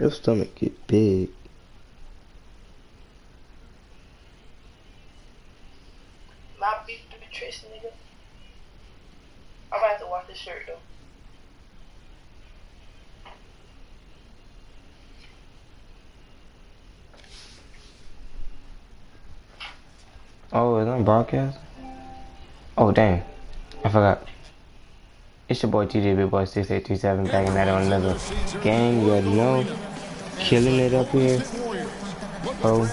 Your stomach get big. My beef to be Tristan, nigga. I'm about to have to wash this shirt though. Oh, is that broadcast? Oh, dang. I forgot. It's your boy TJ Big Boy 6837 back at it on another game. You already know. Killing it up here. Oh,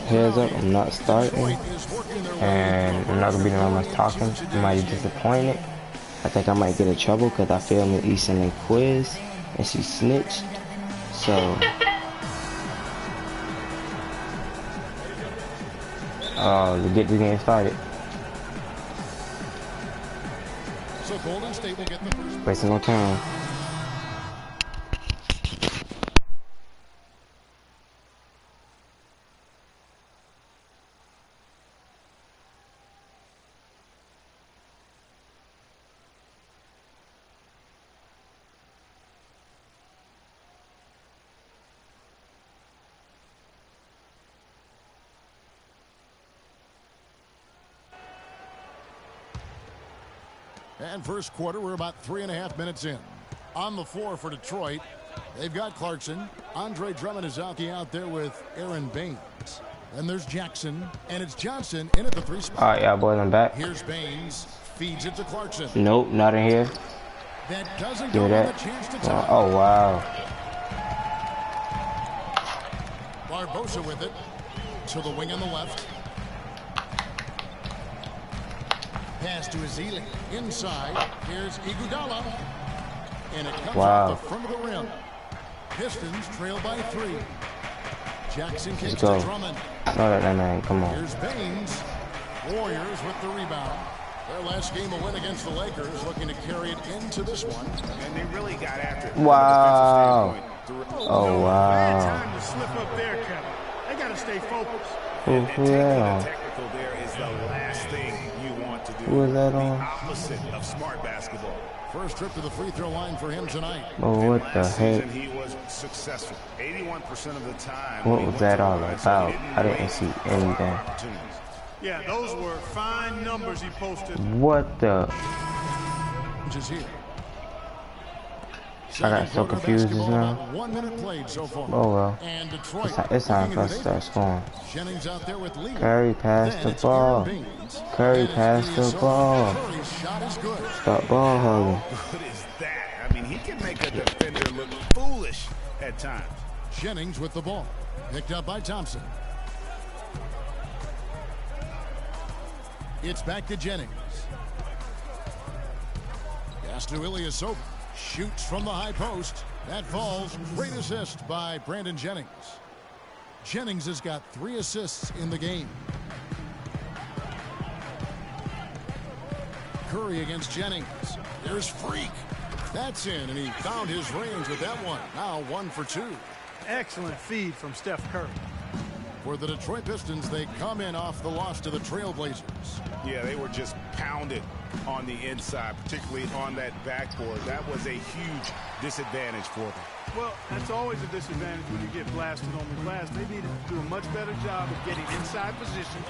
heads up, I'm not starting. And I'm not gonna be doing much talking. I might be disappointed. I think I might get in trouble because I failed Miss Easton quiz and she snitched. So to get the game started. Wasting no time. And first quarter, we're about 3.5 minutes in. On the floor for Detroit, they've got Clarkson. Andre Drummond is out there with Aaron Baines. Then there's Jackson, and it's Johnson in at the 3 spot. All right, y'all boys, I'm back. Here's Baines, feeds it to Clarkson. Nope, not in here. That doesn't give go that. On the chance to tie. Oh, wow. Barbosa with it to the wing on the left. Pass to Ezeli. Inside. Here's Iguodala. And it comes off the front of the rim. Pistons trail by 3. Jackson kicks to Drummond. Not that man. Come on. Here's Baines. Warriors with the rebound. Their last game a win against the Lakers, looking to carry it into this one. And they really got after it. Wow. Oh, wow. Bad time to slip up there, Kevin. They got to stay focused. Who that on? Technical there is the last thing you want to do. Who is that on? The opposite of smart basketball. First trip to the free throw line for him tonight. Oh, what the heck? He was successful. 81% of the time. What was that all about? I didn't see anything. Yeah, those were fine numbers he posted. What the? Just here. I got so confused just now. 1 minute played so far. Oh well. And Detroit it's time for us to start scoring. Jennings out there with Lee. Curry passed the ball. Curry passed the ball. Stop ball holding. What is that? I mean, he can make a defender look foolish at times. Jennings with the ball. Picked up by Thompson. It's back to Jennings. Pass to Ilyasova. Shoots from the high post. That falls. Great assist by Brandon Jennings. Jennings has got 3 assists in the game. Curry against Jennings. There's Freak. That's in, and he found his range with that one. Now 1 for 2. Excellent feed from Steph Curry. For the Detroit Pistons, they come in off the loss to the Trailblazers. Yeah, they were just pounded on the inside, particularly on that backboard. That was a huge disadvantage for them. Well, that's always a disadvantage when you get blasted on the glass. They need to do a much better job of getting inside position.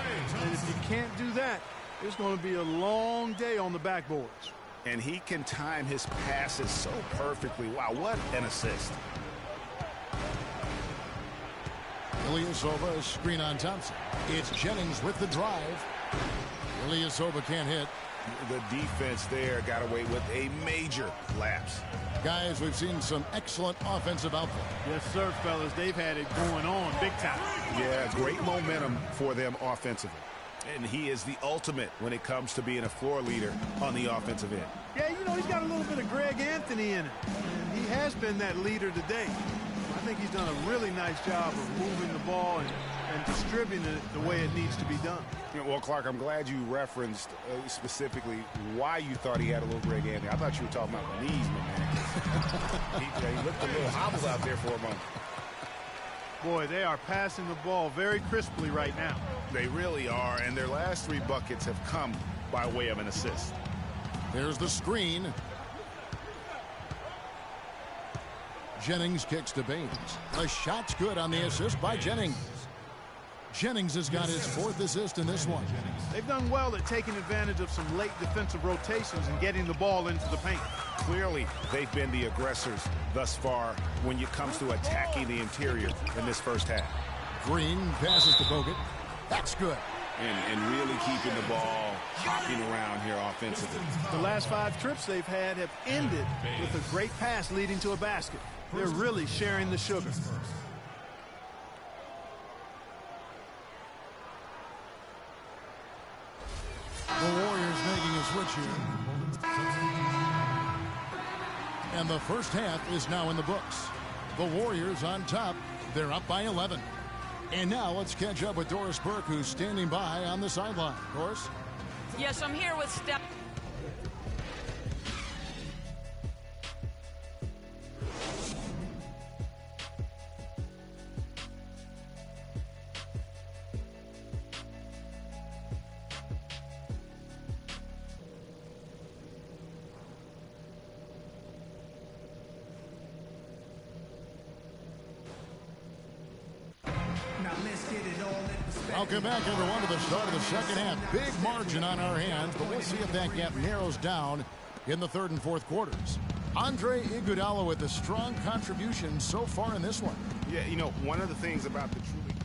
And if you can't do that, it's going to be a long day on the backboards. And he can time his passes so perfectly. Wow, what an assist. Ilyasova, screen on Thompson. It's Jennings with the drive. Ilyasova can't hit. The defense there got away with a major lapse. Guys, we've seen some excellent offensive output. Yes, sir, fellas. They've had it going on big time. Yeah, great momentum for them offensively. And he is the ultimate when it comes to being a floor leader on the offensive end. Yeah, you know, he's got a little bit of Greg Anthony in it. And he has been that leader today. I think he's done a really nice job of moving the ball and distributing it the way it needs to be done. Well, Clark, I'm glad you referenced specifically why you thought he had a little Greg Anthony. I thought you were talking about the knees, my man. he looked a little hobbled out there for a moment. Boy, they are passing the ball very crisply right now. They really are, and their last 3 buckets have come by way of an assist. There's the screen. Jennings kicks to Baines. The shot's good on the assist by Jennings. Jennings has got his 4th assist in this one. They've done well at taking advantage of some late defensive rotations and getting the ball into the paint. Clearly, they've been the aggressors thus far when it comes to attacking the interior in this first half. Green passes to Bogut. That's good. And really keeping the ball hopping around here offensively. The last 5 trips they've had have ended with a great pass leading to a basket. They're really sharing the sugar. The Warriors making a switch here. And the first half is now in the books. The Warriors on top. They're up by 11. And now let's catch up with Doris Burke, who's standing by on the sideline. Doris? Yes, I'm here with Steph. Welcome back, everyone, to the start of the second half. Big margin on our hands, but we'll see if that gap narrows down in the 3rd and 4th quarters. Andre Iguodala with a strong contribution so far in this one. Yeah, you know, one of the things about the truly...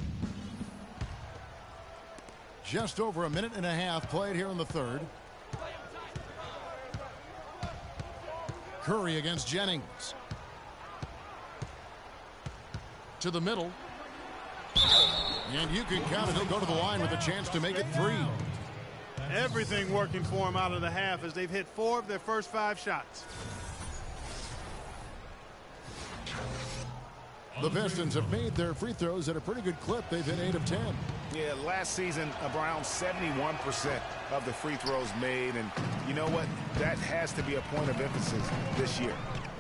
Just over a minute and a half played here in the 3rd. Curry against Jennings. To the middle. And you can count it. He'll go to the line with a chance to make it 3. Everything working for them out of the half as they've hit 4 of their first 5 shots. The Pistons have made their free throws at a pretty good clip. They've hit 8 of 10. Yeah, last season, around 71% of the free throws made. And you know what? That has to be a point of emphasis this year.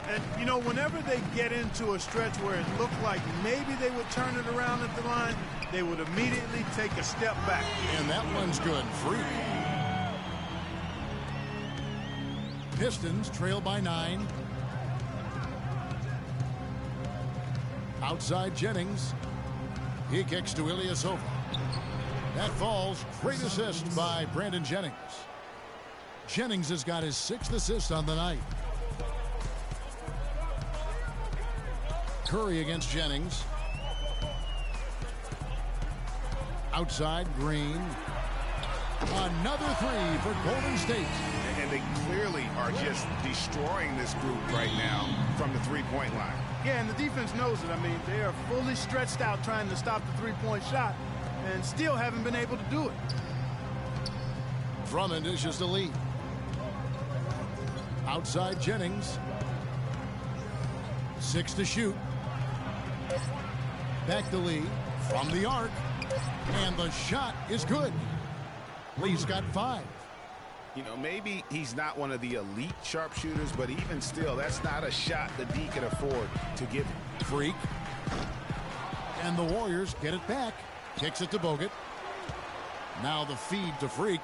And, you know, whenever they get into a stretch where it looked like maybe they would turn it around at the line, they would immediately take a step back. And that one's good. Free. Pistons trail by 9. Outside Jennings. He kicks to Ilyasova. That falls. Great assist by Brandon Jennings. Jennings has got his 6th assist on the night. Curry against Jennings. Outside, Green. Another 3 for Golden State. And they clearly are just destroying this group right now from the three-point line. Yeah, and the defense knows it. I mean, they are fully stretched out trying to stop the three-point shot and still haven't been able to do it. Drummond is just a lead. Outside Jennings. 6 to shoot. Back to Lee from the arc. And the shot is good. Lee's got 5. You know, maybe he's not one of the elite sharpshooters, but even still, that's not a shot that D can afford to give him. Freak. And the Warriors get it back. Kicks it to Bogut. Now the feed to Freak.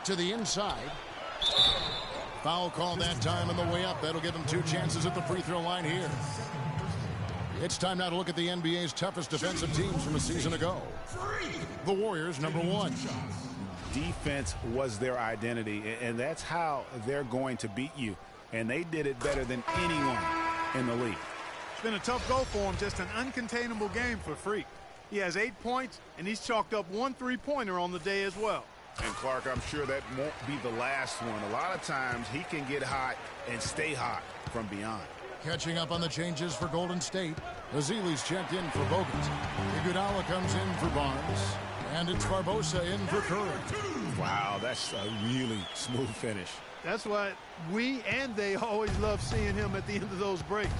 To the inside. Foul call that time on the way up. That'll give him 2 chances at the free throw line here. It's time now to look at the NBA's toughest defensive teams from a season ago. The Warriors, number 1. Defense was their identity, and that's how they're going to beat you. And they did it better than anyone in the league. It's been a tough go for him, just an uncontainable game for Freak. He has 8 points, and he's chalked up 1 3-pointer on the day as well. And Clark, I'm sure that won't be the last one. A lot of times he can get hot and stay hot from beyond. Catching up on the changes for Golden State. Ezeli's checked in for Bogut. Iguodala comes in for Barnes. And it's Barbosa in for Curry. Wow, that's a really smooth finish. That's why we and they always love seeing him at the end of those breaks.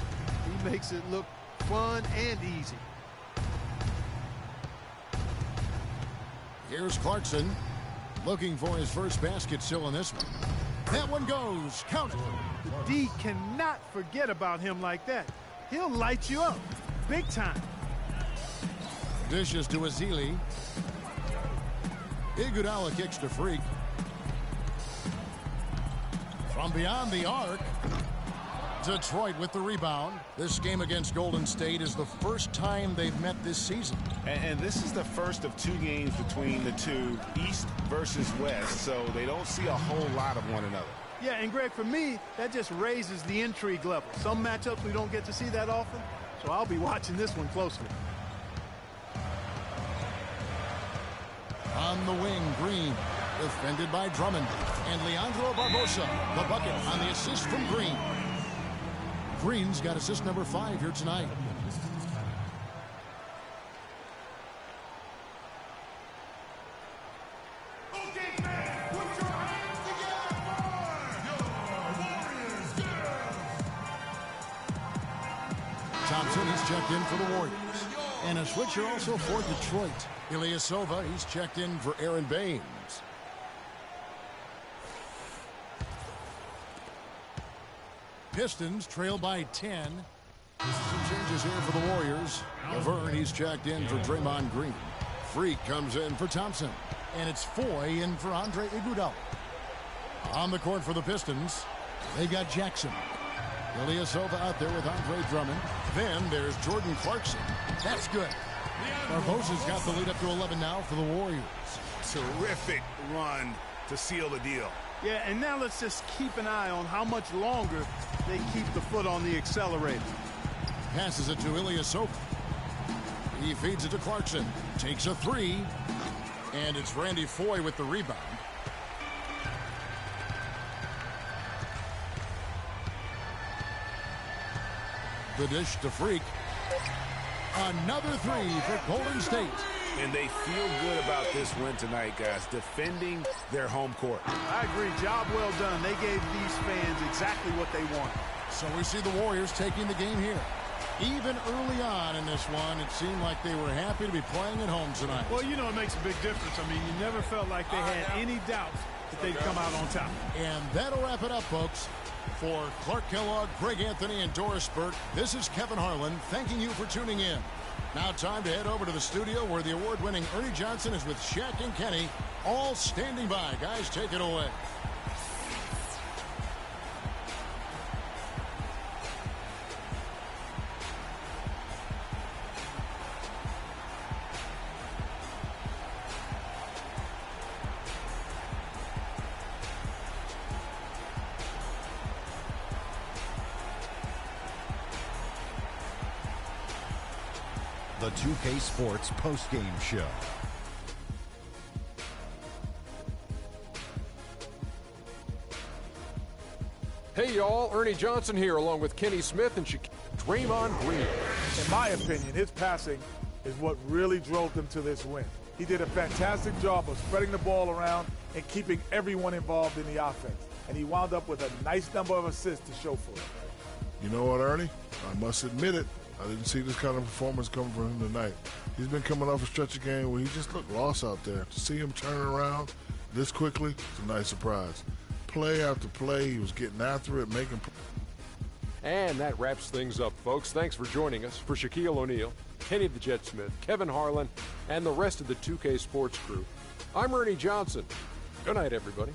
He makes it look fun and easy. Here's Clarkson looking for his first basket still in this one. That one goes. Count it. The D cannot forget about him like that. He'll light you up. Big time. Dishes to Ezeli. Iguodala kicks to Freak. From beyond the arc. Detroit with the rebound. This game against Golden State is the first time they've met this season. And this is the first of 2 games between the two, East versus West, so they don't see a whole lot of one another. Yeah, and Greg, for me, that just raises the intrigue level. Some matchups we don't get to see that often, so I'll be watching this one closely. On the wing, Green, defended by Drummond. And Leandro Barbosa, the bucket on the assist from Green. Green's got assist number 5 here tonight. Thompson, he's checked in for the Warriors. And a switcher also for Detroit. Ilyasova, he's checked in for Aaron Baines. Pistons trail by 10. Some changes here for the Warriors. Laverne, he's checked in for Draymond Green. Freak comes in for Thompson. And it's Foy in for Andre Iguodala. On the court for the Pistons, they've got Jackson. Ilyasova out there with Andre Drummond. Then there's Jordan Clarkson. That's good. Barbosa's got the lead up to 11 now for the Warriors. Terrific run to seal the deal. Yeah, and now let's just keep an eye on how much longer they keep the foot on the accelerator. Passes it to Ilyasova. He feeds it to Clarkson. Takes a 3. And it's Randy Foy with the rebound. The dish to Freak. Another 3 for Golden State. And they feel good about this win tonight, guys, defending their home court. I agree. Job well done. They gave these fans exactly what they want. So we see the Warriors taking the game here. Even early on in this one, it seemed like they were happy to be playing at home tonight. Well, you know, it makes a big difference. I mean, you never felt like they had any doubts that they'd come out on top. And that'll wrap it up, folks. For Clark Kellogg, Greg Anthony, and Doris Burke, this is Kevin Harlan thanking you for tuning in. Now time to head over to the studio where the award-winning Ernie Johnson is with Shaq and Kenny, all standing by. Guys, take it away. The 2K Sports postgame show. Hey y'all, Ernie Johnson here along with Kenny Smith and Draymond Green. In my opinion, his passing is what really drove them to this win. He did a fantastic job of spreading the ball around and keeping everyone involved in the offense. And he wound up with a nice number of assists to show for it. You know what, Ernie? I must admit it. I didn't see this kind of performance coming from him tonight. He's been coming off a stretch of game where he just looked lost out there. To see him turn around this quickly, it's a nice surprise. Play after play, he was getting after it, making. And that wraps things up, folks. Thanks for joining us. For Shaquille O'Neal, Kenny the Jet Smith, Kevin Harlan, and the rest of the 2K Sports crew, I'm Ernie Johnson. Good night, everybody.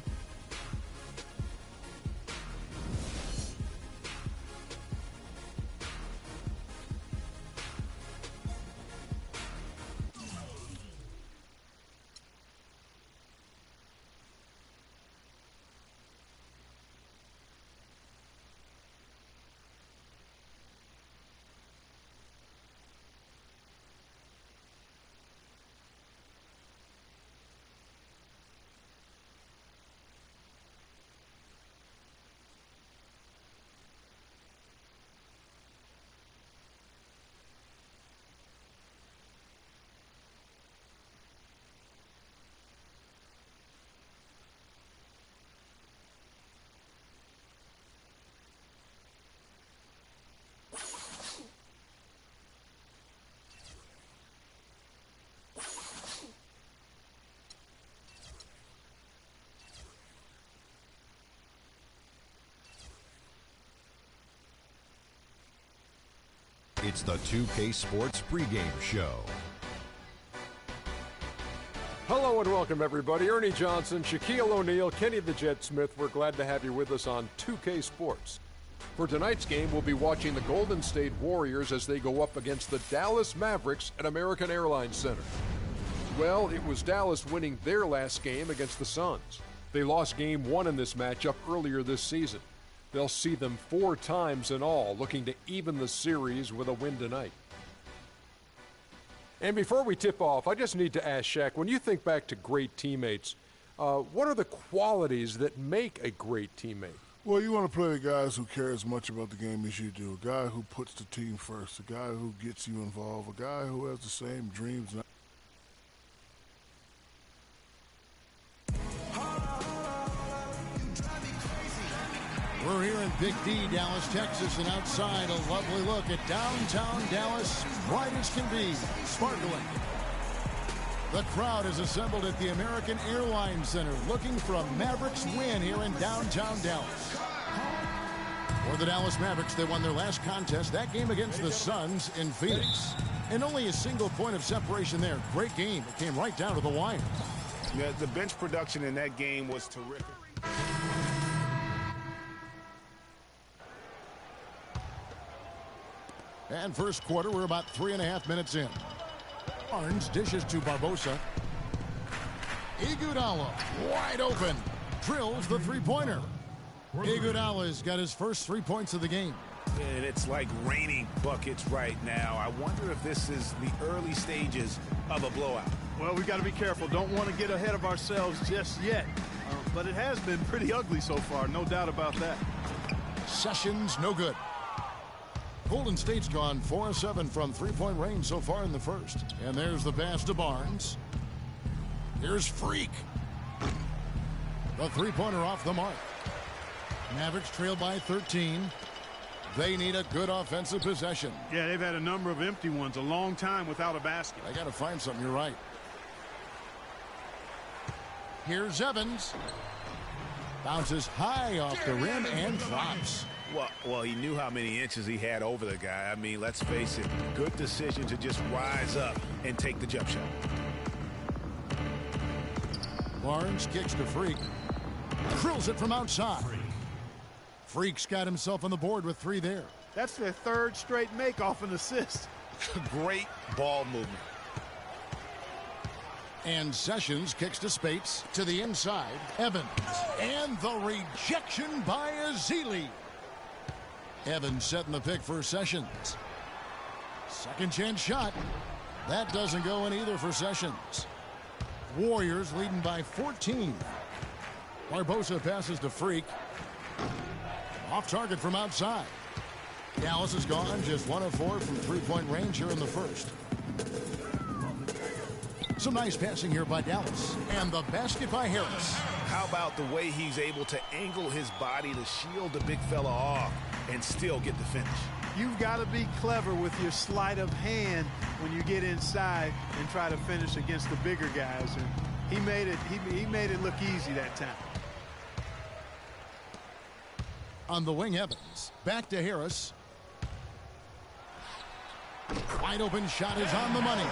It's the 2K Sports pregame show. Hello and welcome, everybody. Ernie Johnson, Shaquille O'Neal, Kenny the Jet Smith. We're glad to have you with us on 2K Sports. For tonight's game, we'll be watching the Golden State Warriors as they go up against the Dallas Mavericks at American Airlines Center. Well, it was Dallas winning their last game against the Suns. They lost Game 1 in this matchup earlier this season. They'll see them 4 times in all, looking to even the series with a win tonight. And before we tip off, I just need to ask Shaq, when you think back to great teammates, what are the qualities that make a great teammate? Well, you want to play with guys who care as much about the game as you do. A guy who puts the team first. A guy who gets you involved. A guy who has the same dreams. We're here in Big D, Dallas, Texas, and outside a lovely look at downtown Dallas, bright as can be, sparkling. The crowd is assembled at the American Airlines Center looking for a Mavericks win here in downtown Dallas. For the Dallas Mavericks, they won their last contest, that game against the Suns in Phoenix. And only a single point of separation there. Great game. It came right down to the wire. Yeah, the bench production in that game was terrific. And first quarter, we're about 3.5 minutes in. Barnes dishes to Barbosa. Iguodala wide open. Drills the three-pointer. Iguodala's got his first 3 points of the game. And it's like raining buckets right now. I wonder if this is the early stages of a blowout. Well, we got to be careful. Don't want to get ahead of ourselves just yet. But it has been pretty ugly so far, no doubt about that. Sessions, no good. Golden State's gone 4-7 from three-point range so far in the first. And there's the pass to Barnes. Here's Freak. The three-pointer off the mark. Mavericks trail by 13. They need a good offensive possession. Yeah, they've had a number of empty ones, a long time without a basket. They got to find something, you're right. Here's Evans. Bounces high off the rim and drops. Well, he knew how many inches he had over the guy. I mean, let's face it, good decision to just rise up and take the jump shot. Barnes kicks to Freak. Drills it from outside. Freak's got himself on the board with 3 there. That's their third straight make off an assist. Great ball movement. And Sessions kicks to Spates to the inside. Evans. And the rejection by Ezeli. Evans setting the pick for Sessions. Second chance shot. That doesn't go in either for Sessions. Warriors leading by 14. Barbosa passes to Freak. Off target from outside. Dallas is gone just 1 of 4 from three-point range here in the first. Some nice passing here by Dallas. And the basket by Harris. How about the way he's able to angle his body to shield the big fella off and still get the finish? You've got to be clever with your sleight of hand when you get inside and try to finish against the bigger guys. And he made it look easy that time. On the wing, Evans. Back to Harris. Wide open shot is on the money.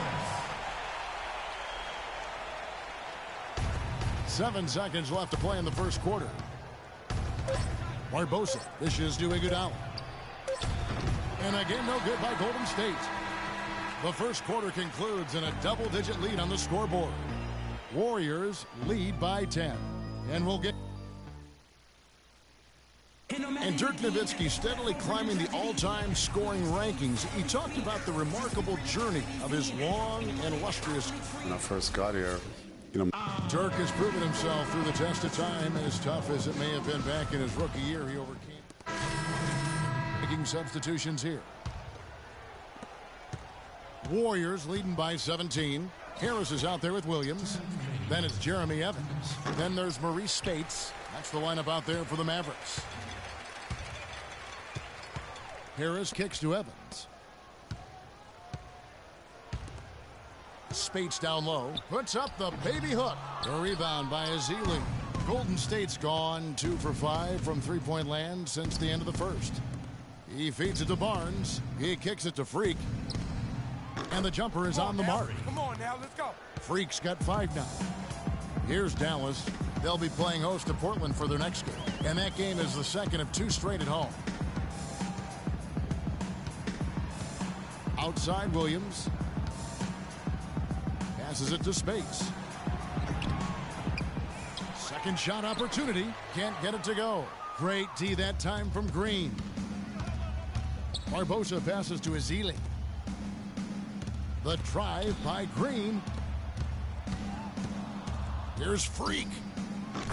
7 seconds left to play in the first quarter. Barbosa dishes to Iguodala. And again, no good by Golden State. The first quarter concludes in a double-digit lead on the scoreboard. Warriors lead by 10. And we'll get... And Dirk Nowitzki steadily climbing the all-time scoring rankings. He talked about the remarkable journey of his long and illustrious... When I first got here, Dirk has proven himself through the test of time, and as tough as it may have been back in his rookie year, he overcame. Making substitutions here. Warriors leading by 17. Harris is out there with Williams. Then it's Jeremy Evans. Then there's Maurice Spates. That's the lineup out there for the Mavericks. Harris kicks to Evans. Spates down low. Puts up the baby hook. A rebound by Ezeli. Golden State's gone 2 for 5 from three-point land since the end of the first. He feeds it to Barnes. He kicks it to Freak. And the jumper is on the mark. Come on now, let's go. Freak's got 5 now. Here's Dallas. They'll be playing host to Portland for their next game. And that game is the second of 2 straight at home. Outside Williams. Passes it to Spates. Second shot opportunity. Can't get it to go. Great D that time from Green. Barbosa passes to Ezeli. The drive by Green. Here's Freak.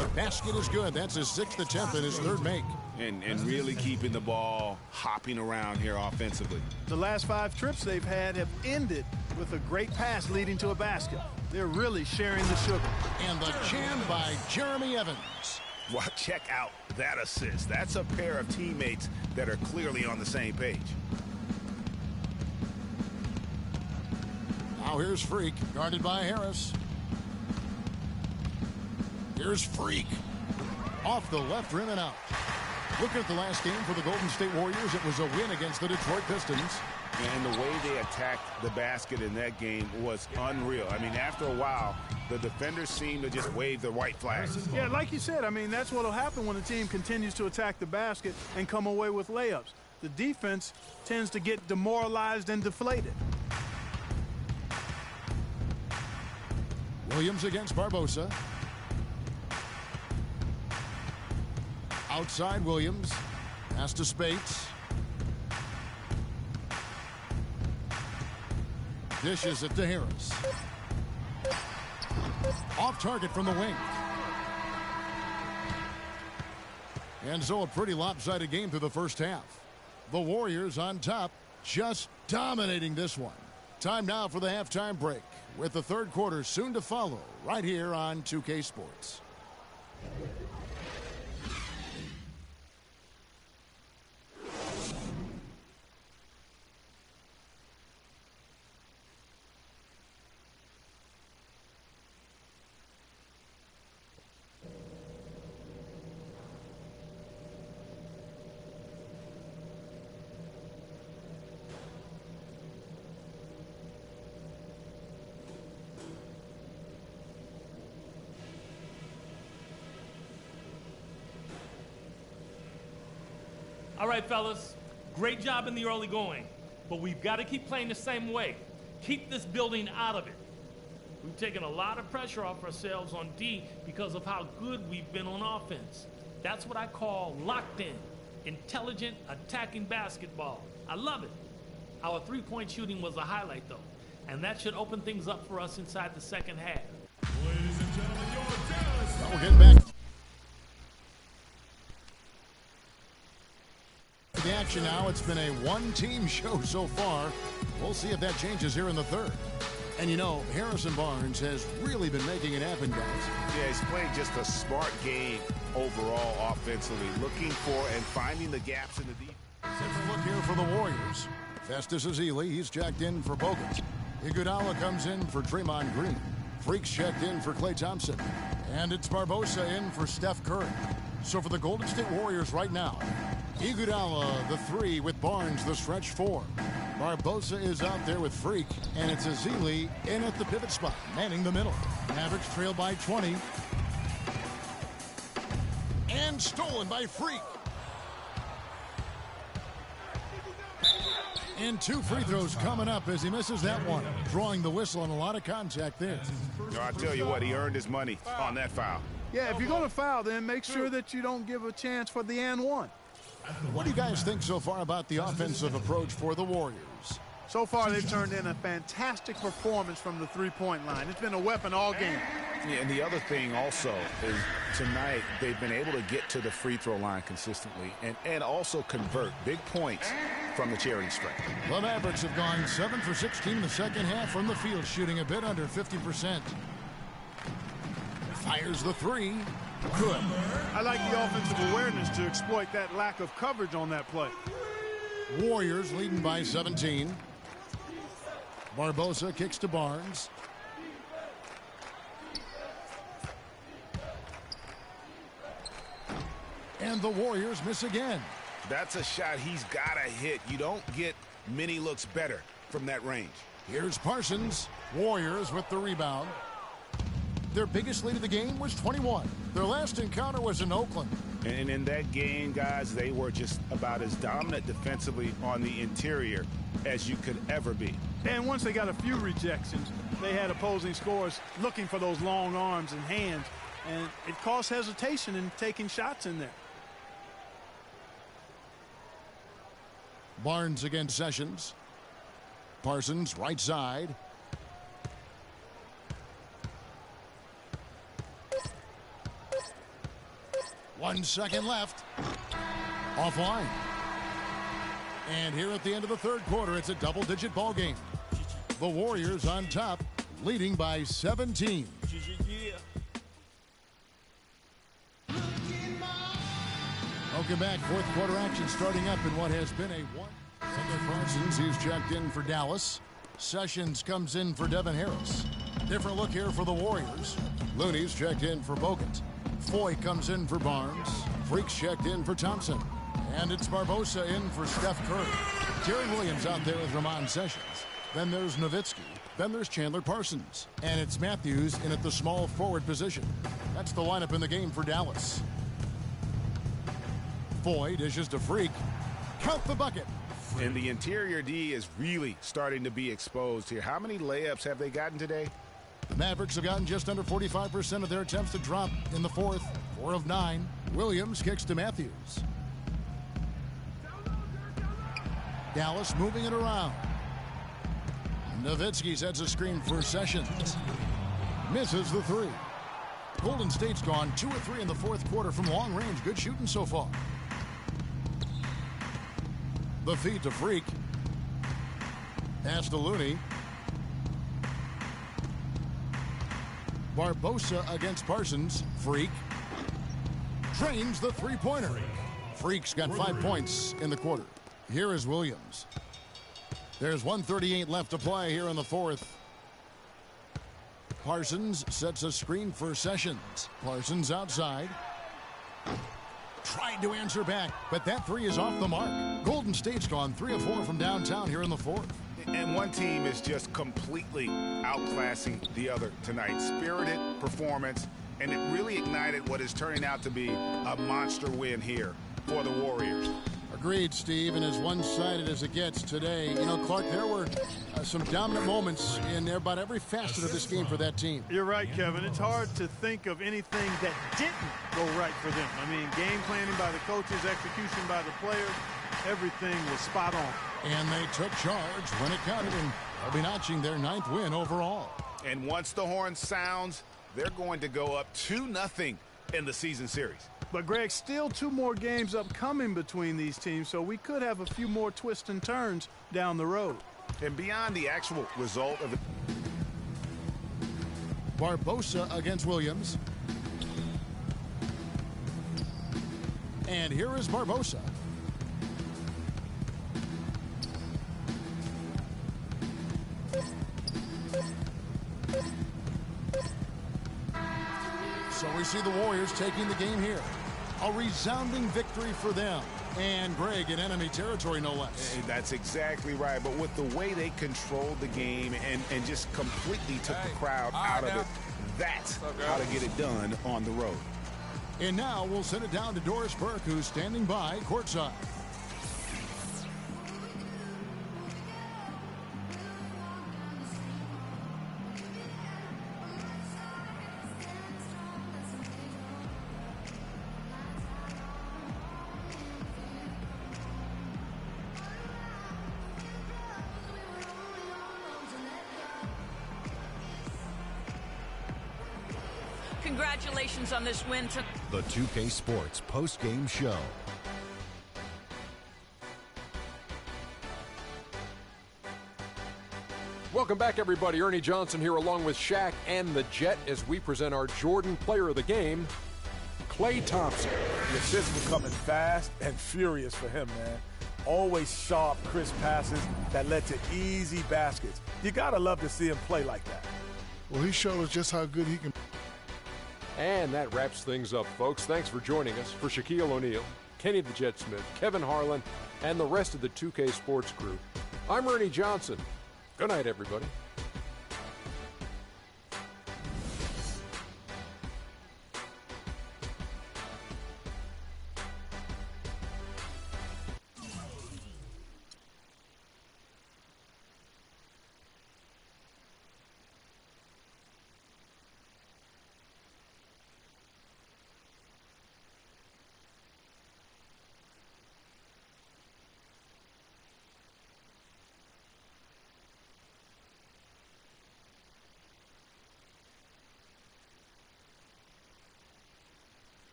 The basket is good. That's his 6th attempt and his 3rd make. And really keeping the ball hopping around here offensively. The last 5 trips they've had have ended with a great pass leading to a basket. They're really sharing the sugar. And the jam by Jeremy Evans. Well, check out that assist. That's a pair of teammates that are clearly on the same page. Now here's Freak, guarded by Harris. Here's Freak. Off the left rim and out. Looking at the last game for the Golden State Warriors, it was a win against the Detroit Pistons. And the way they attacked the basket in that game was unreal. I mean, after a while, the defenders seemed to just wave the white flag. Yeah, like you said, I mean, that's what will happen when a team continues to attack the basket and come away with layups. The defense tends to get demoralized and deflated. Williams against Barbosa. Outside Williams. Pass to Spates. Dishes it to Harris. Off target from the wing. And so a pretty lopsided game through the first half. The Warriors on top, just dominating this one. Time now for the halftime break, with the 3rd quarter soon to follow right here on 2K Sports. All right, fellas, great job in the early going, but we've got to keep playing the same way. Keep this building out of it. We've taken a lot of pressure off ourselves on D because of how good we've been on offense. That's what I call locked in, intelligent attacking basketball. I love it. Our three-point shooting was a highlight, though, and that should open things up for us inside the second half. Ladies and gentlemen, your Dallas. Well, we're getting back to the action now. It's been a one-team show so far. We'll see if that changes here in the third. And you know, Harrison Barnes has really been making it happen, guys. Yeah, he's playing just a smart game overall offensively, looking for and finding the gaps in the defense. Different look here for the Warriors. Festus Ezeli, he's checked in for Bogut. Iguodala comes in for Draymond Green. Freaks checked in for Klay Thompson. And it's Barbosa in for Steph Curry. So for the Golden State Warriors right now, Iguodala the 3 with Barnes the stretch 4. Barbosa is out there with Freak, and it's Ezeli in at the pivot spot, manning the middle. Mavericks trail by 20. And stolen by Freak. And 2 free throws coming up as he misses that one. Drawing the whistle on a lot of contact there. No, I tell you what, he earned his money on that foul. Yeah, if you're going to foul, then make sure that you don't give a chance for the and one. What do you guys think so far about the offensive approach for the Warriors? So far, they've turned in a fantastic performance from the three-point line. It's been a weapon all game. Yeah, and the other thing also is tonight they've been able to get to the free throw line consistently and also convert big points from the charity stripe. The Mavericks have gone 7 for 16 in the second half from the field, shooting a bit under 50%. Fires the 3. Good. I like the offensive awareness to exploit that lack of coverage on that play. Warriors leading by 17. Barbosa kicks to Barnes. And the Warriors miss again. That's a shot he's got to hit. You don't get many looks better from that range. Here's Parsons. Warriors with the rebound. Their biggest lead of the game was 21. Their last encounter was in Oakland. And in that game, guys, they were just about as dominant defensively on the interior as you could ever be. And once they got a few rejections, they had opposing scorers looking for those long arms and hands, and it caused hesitation in taking shots in there. Barnes against Sessions. Parsons, right side. One second left. Offline. And here at the end of the third quarter, it's a double-digit ball game. The Warriors on top, leading by 17. Welcome back. Fourth quarter action starting up in what has been a one. Parsons, he's checked in for Dallas. Sessions comes in for Devin Harris. Different look here for the Warriors. Looney's checked in for Bogut. Foy comes in for Barnes. Freaks checked in for Thompson. And it's Barbosa in for Steph Curry. Terry Williams out there with Ramon Sessions. Then there's Nowitzki. Then there's Chandler Parsons. And it's Matthews in at the small forward position. That's the lineup in the game for Dallas. Foy dishes to Freak. Count the bucket. And the interior D is really starting to be exposed here. How many layups have they gotten today? The Mavericks have gotten just under 45% of their attempts to drop in the fourth. 4 of 9. Williams kicks to Matthews. Dallas moving it around. Nowitzki sets a screen for Sessions. Misses the three. Golden State's gone 2 of 3 in the fourth quarter from long range. Good shooting so far. The feed to Freak. Pass to Looney. Barbosa against Parsons. Freak. Drains the three-pointer. Freak's got 5 points in the quarter. Here is Williams. There's 1:38 left to play here in the fourth. Parsons sets a screen for Sessions. Parsons outside. Tried to answer back, but that three is off the mark. Golden State's gone 3 of 4 from downtown here in the fourth. And one team is just completely outclassing the other tonight. Spirited performance, and it really ignited what is turning out to be a monster win here for the Warriors. Agreed, Steve, and as one-sided as it gets today. You know, Clark, there were some dominant moments in about every facet of this game for that team. You're right, Kevin. It's hard to think of anything that didn't go right for them. I mean, game planning by the coaches, execution by the players, everything was spot on. And they took charge when it counted, and they'll be notching their 9th win overall. And once the horn sounds, they're going to go up 2-0 in the season series. But, Greg, still 2 more games upcoming between these teams, so we could have a few more twists and turns down the road. And beyond the actual result of it. Barbosa against Williams. And here is Barbosa. So we see the Warriors taking the game here. A resounding victory for them. And Greg in enemy territory, no less. That's exactly right. But with the way they controlled the game and just completely took the crowd out of it, that's how to get it done on the road. And now we'll send it down to Doris Burke, who's standing by courtside. Congratulations on this win. The 2K Sports post-game show. Welcome back, everybody. Ernie Johnson here along with Shaq and the Jet as we present our Jordan Player of the Game, Klay Thompson. The assists were coming fast and furious for him, man. Always sharp, crisp passes that led to easy baskets. You got to love to see him play like that. Well, he showed us just how good he can. And that wraps things up, folks. Thanks for joining us. For Shaquille O'Neal, Kenny the Jet Smith, Kevin Harlan, and the rest of the 2K Sports crew, I'm Ernie Johnson. Good night, everybody.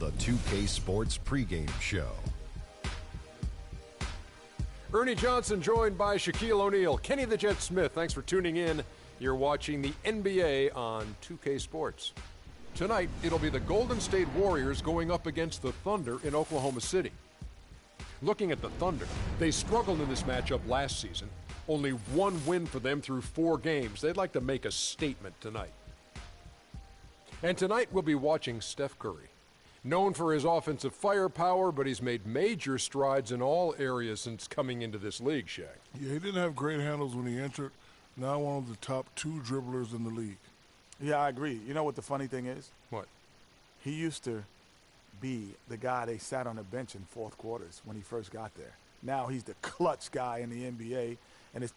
the 2K Sports pregame show. Ernie Johnson joined by Shaquille O'Neal. Kenny the Jet Smith, thanks for tuning in. You're watching the NBA on 2K Sports. Tonight, it'll be the Golden State Warriors going up against the Thunder in Oklahoma City. Looking at the Thunder, they struggled in this matchup last season. Only one win for them through 4 games. They'd like to make a statement tonight. And tonight, we'll be watching Steph Curry. Known for his offensive firepower, but he's made major strides in all areas since coming into this league, Shaq. Yeah, he didn't have great handles when he entered. Now one of the top 2 dribblers in the league. Yeah, I agree. You know what the funny thing is? What? He used to be the guy they sat on the bench in fourth quarters when he first got there. Now he's the clutch guy in the NBA, and it's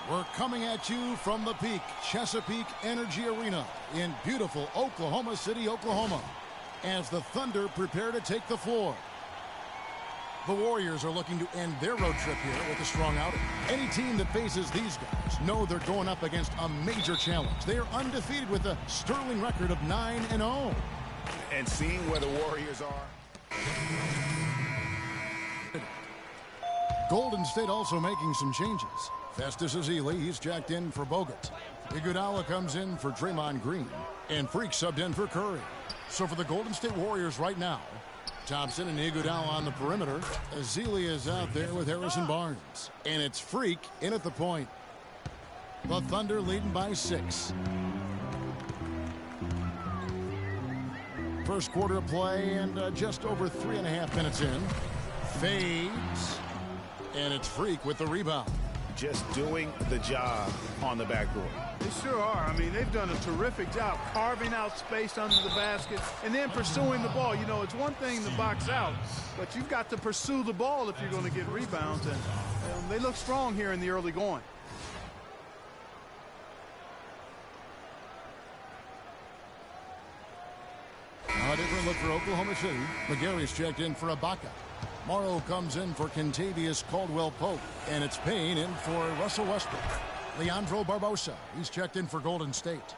We're coming at you from the Peak Chesapeake Energy Arena in beautiful Oklahoma City, Oklahoma, as the Thunder prepare to take the floor. The Warriors are looking to end their road trip here with a strong outing. Any team that faces these guys know they're going up against a major challenge. They are undefeated with a sterling record of 9-0. And seeing where the Warriors are. Golden State also making some changes. Festus Ezeli, he's jacked in for Bogut. Iguodala comes in for Draymond Green. And Freak subbed in for Curry. So for the Golden State Warriors right now, Thompson and Iguodala on the perimeter. Ezeli is out there with Harrison Barnes. And it's Freak in at the point. The Thunder leading by 6. First quarter of play and just over 3.5 minutes in. Fades. And it's Freak with the rebound. Just doing the job on the backboard. They sure are. I mean, they've done a terrific job carving out space under the basket and then pursuing the ball. You know, it's one thing to box out, but you've got to pursue the ball if you're going to get rebounds. And they look strong here in the early going. A different look for Oklahoma City. McGarry's checked in for Ibaka. Morrow comes in for Kentavious Caldwell-Pope. And it's Payne in for Russell Westbrook. Leandro Barbosa, he's checked in for Golden State.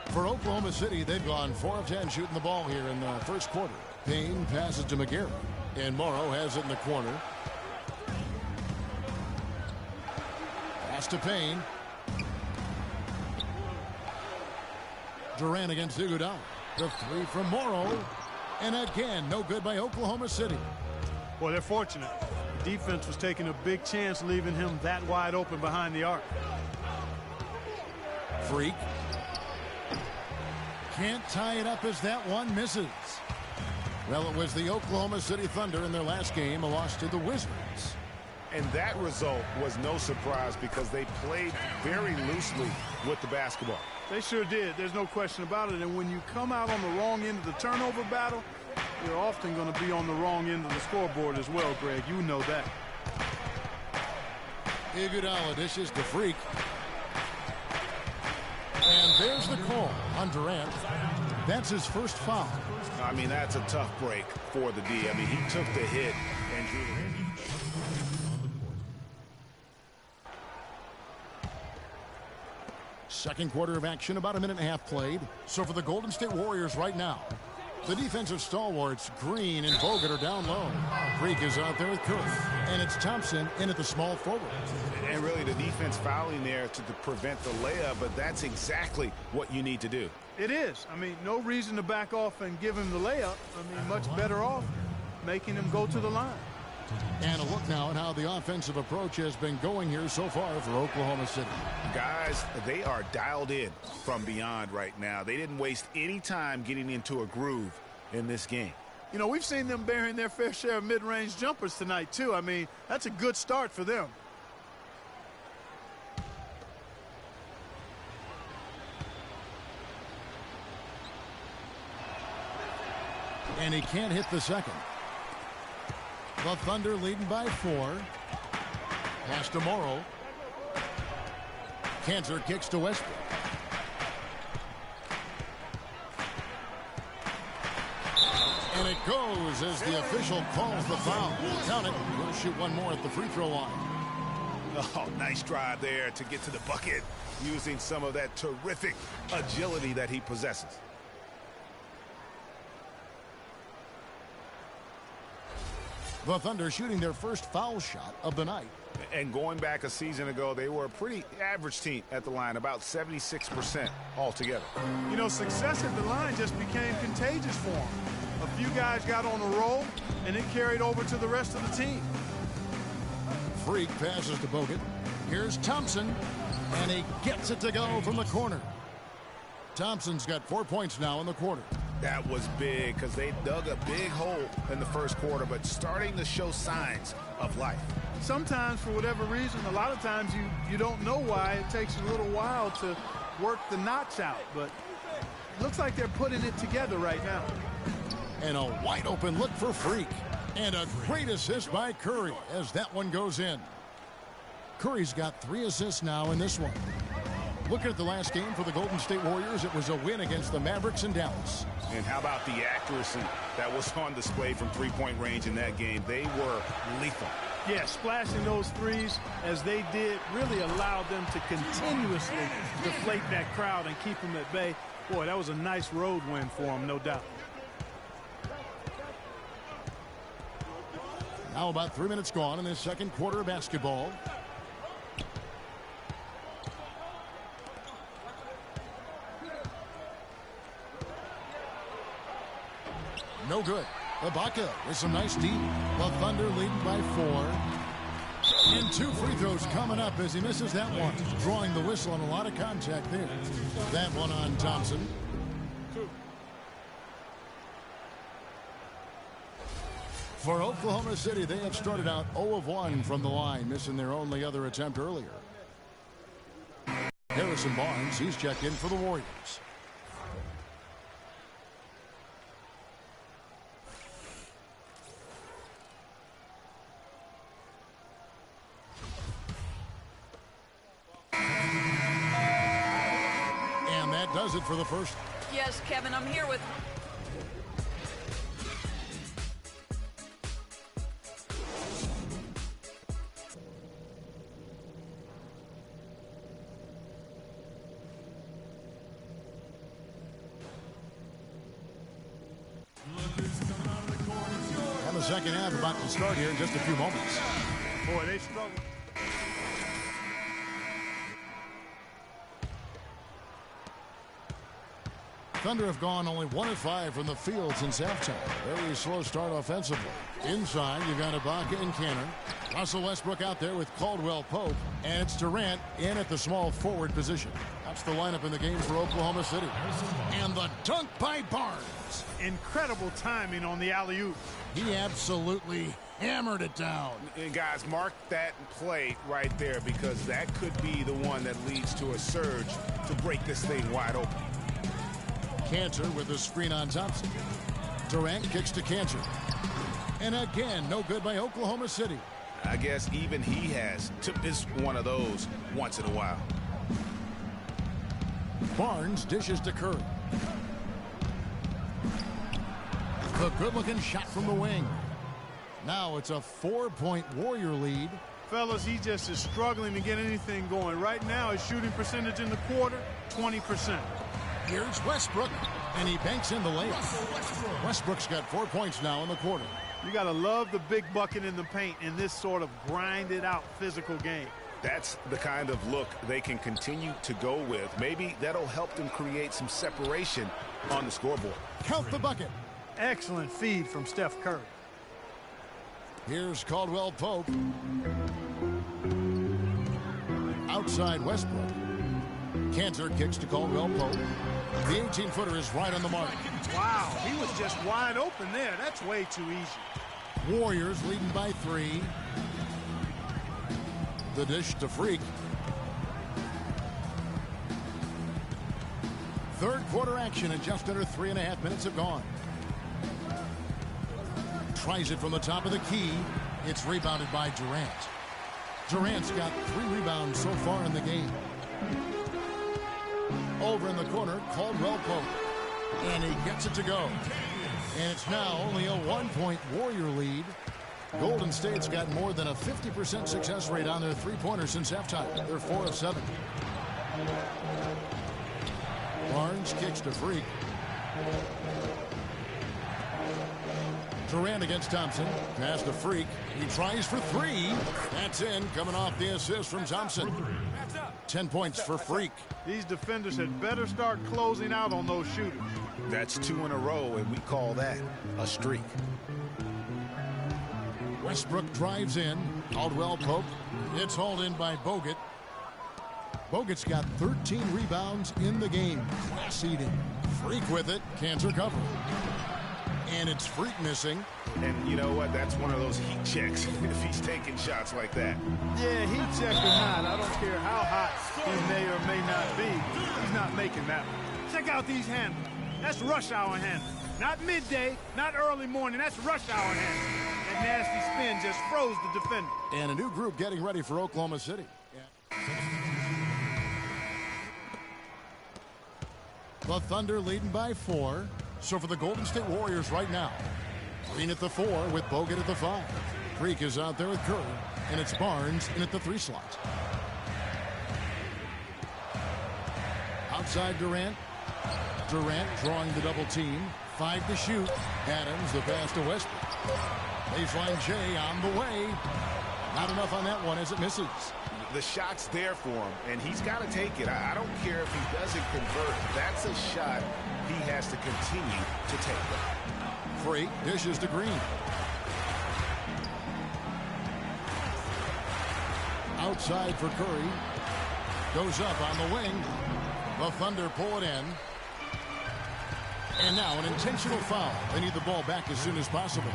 For Oklahoma City, they've gone 4 of 10 shooting the ball here in the first quarter. Payne passes to McGarry. And Morrow has it in the corner. Pass to Payne. Durant against Iguodala. The 3 from Morrow. And again, no good by Oklahoma City. Well, they're fortunate. The defense was taking a big chance leaving him that wide open behind the arc. Freak. Can't tie it up as that one misses. Well, it was the Oklahoma City Thunder in their last game, a loss to the Wizards. And that result was no surprise because they played very loosely with the basketball. They sure did. There's no question about it. And when you come out on the wrong end of the turnover battle, you're often going to be on the wrong end of the scoreboard as well, Greg. You know that. Iguodala dishes to Freak. And there's the call on Durant. That's his first foul. I mean, that's a tough break for the D. I mean, he took the hit and drew the hit. Second quarter of action, about 1.5 minutes played. So for the Golden State Warriors right now, the defensive stalwarts, Green and Bogut, are down low. Freak is out there with Curry. And it's Thompson in at the small forward. And really the defense fouling there to prevent the layup, but that's exactly what you need to do. It is. I mean, no reason to back off and give him the layup. I mean, much better off making him go to the line. And a look now at how the offensive approach has been going here so far for Oklahoma City. Guys, they are dialed in from beyond right now. They didn't waste any time getting into a groove in this game. You know, we've seen them bearing their fair share of mid-range jumpers tonight, too. I mean, that's a good start for them. And he can't hit the second. The Thunder leading by 4. Pass to Morrow. Cantor kicks to Westbrook. And it goes as the official calls the foul. Count it. We'll shoot one more at the free throw line. Oh, nice drive there to get to the bucket using some of that terrific agility that he possesses. The Thunder shooting their first foul shot of the night. And going back a season ago, they were a pretty average team at the line, about 76% altogether. You know, success at the line just became contagious for them. A few guys got on a roll, and it carried over to the rest of the team. Freak passes to Bogut. Here's Thompson, and he gets it to go from the corner. Thompson's got 4 points now in the quarter. That was big because they dug a big hole in the first quarter, but starting to show signs of life. Sometimes, for whatever reason, a lot of times you don't know why. It takes a little while to work the knots out, but it looks like they're putting it together right now. And a wide open look for Freak. And a great assist by Curry as that one goes in. Curry's got 3 assists now in this one. Looking at the last game for the Golden State Warriors, it was a win against the Mavericks in Dallas. And how about the accuracy that was on display from three-point range in that game? They were lethal. Yeah, splashing those threes as they did really allowed them to continuously deflate that crowd and keep them at bay. Boy, that was a nice road win for them, no doubt. Now about 3 minutes gone in this second quarter of basketball. No good. Ibaka with some nice D. The Thunder leading by 4. And 2 free throws coming up as he misses that one. Drawing the whistle and a lot of contact there. That one on Thompson. For Oklahoma City, they have started out 0 of 1 from the line, missing their only other attempt earlier. Harrison Barnes, he's checked in for the Warriors. And that does it for the first. Yes, Kevin, I'm here with... And the second half about to start here in just a few moments. Boy, they struggle. Thunder have gone only 1 of 5 from the field since halftime. Very slow start offensively. Inside, you've got Ibaka and Cantor. Russell Westbrook out there with Caldwell Pope. And it's Durant in at the small forward position. That's the lineup in the game for Oklahoma City. And the dunk by Barnes. Incredible timing on the alley-oop. He absolutely hammered it down. And guys, mark that play right there because that could be the one that leads to a surge to break this thing wide open. Cantor with the screen on Thompson. Durant kicks to Cantor. And again, no good by Oklahoma City. I guess even he has took this one of those once in a while. Barnes dishes to Curry. The good-looking shot from the wing. Now it's a 4-point Warrior lead. Fellas, he just is struggling to get anything going. Right now, his shooting percentage in the quarter, 20%. Here's Westbrook, and he banks in the layup. Westbrook's got 4 points now in the quarter. You got to love the big bucket in the paint in this sort of grinded-out physical game. That's the kind of look they can continue to go with. Maybe that'll help them create some separation on the scoreboard. Count the bucket. Excellent feed from Steph Curry. Here's Caldwell Pope. Outside Westbrook. Cantor kicks to Caldwell Pope. The 18-footer is right on the mark. Wow, he was just wide open there. That's way too easy. Warriors leading by 3. The dish to Freak. Third quarter action, and just under 3.5 minutes have gone. Tries it from the top of the key. It's rebounded by Durant. Durant's got 3 rebounds so far in the game. Over in the corner, Caldwell Pope. And he gets it to go. And it's now only a 1-point Warrior lead. Golden State's got more than a 50% success rate on their three-pointers since halftime. They're 4 of 7. Barnes kicks to Freak. Durant against Thompson. Pass to Freak. He tries for 3. That's in, coming off the assist from Thompson. 10 points for Freak. These defenders had better start closing out on those shooters. That's 2 in a row, and we call that a streak. Westbrook drives in. Caldwell Pope. It's hauled in by Bogut. Bogut's got 13 rebounds in the game. Class eating. Freak with it. Can't recover. And it's Freak missing. And you know what? That's one of those heat checks if he's taking shots like that. Yeah, heat check or not, I don't care how hot he may or may not be. He's not making that one. Check out these handles. That's rush hour handles. Not midday, not early morning. That's rush hour handles. That nasty spin just froze the defender. And a new group getting ready for Oklahoma City. The Thunder leading by 4. So for the Golden State Warriors right now, Green at the 4 with Bogut at the 5. Freak is out there with Curry, and it's Barnes in at the 3 slot. Outside Durant. Durant drawing the double team. 5 to shoot. Adams the pass to Westbrook. Baseline J on the way. Not enough on that one as it misses. The shot's there for him, and he's got to take it. I don't care if he doesn't convert. That's a shot he has to continue to take. Freak dishes to Green. Outside for Curry. Goes up on the wing. The Thunder pull it in. And now an intentional foul. They need the ball back as soon as possible.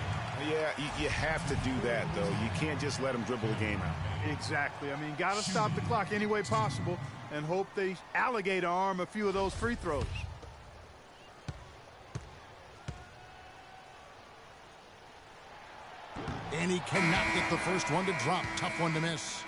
Yeah, you have to do that, though. You can't just let them dribble the game out. Exactly. I mean, got to stop the clock any way possible and hope they alligator arm a few of those free throws. And he cannot get the first one to drop. Tough one to miss.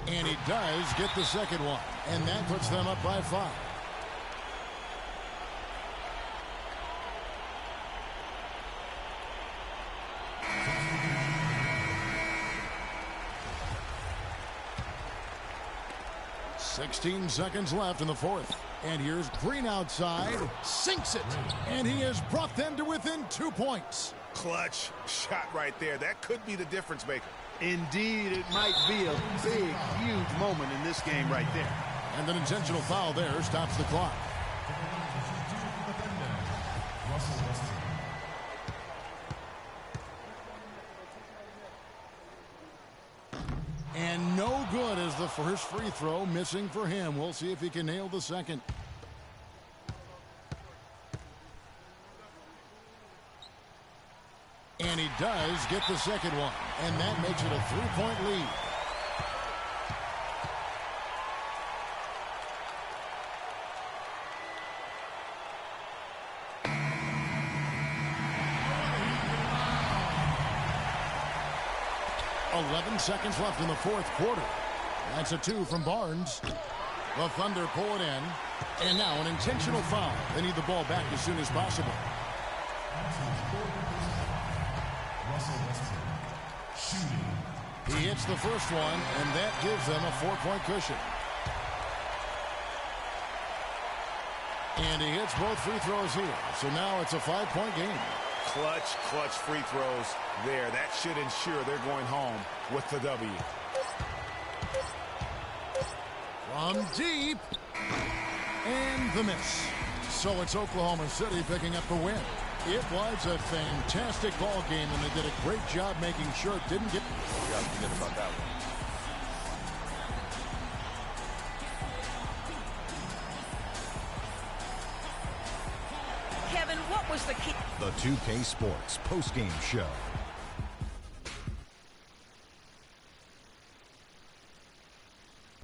And he does get the second one. And that puts them up by 5. "16 seconds left in the 4th. And here's Green outside. Sinks it. And he has brought them to within 2 points. Clutch shot right there. That could be the difference maker. Indeed, it might be a big, huge moment in this game right there. And an intentional foul there stops the clock. And no good as the first free throw missing for him. We'll see if he can nail the second. And he does get the second one. And that makes it a 3-point lead. Seconds left in the 4th quarter. That's a 2 from Barnes. The Thunder pull it in. And now an intentional foul. They need the ball back as soon as possible. He hits the first one, and that gives them a 4-point cushion. And he hits both free throws here. So now it's a 5-point game. Clutch free throws there. That should ensure they're going home with the W. From deep. And the miss. So it's Oklahoma City picking up the win. It was a fantastic ball game, and they did a great job making sure it didn't get... Forget about that one. Kevin, what was the key? The 2K Sports postgame show.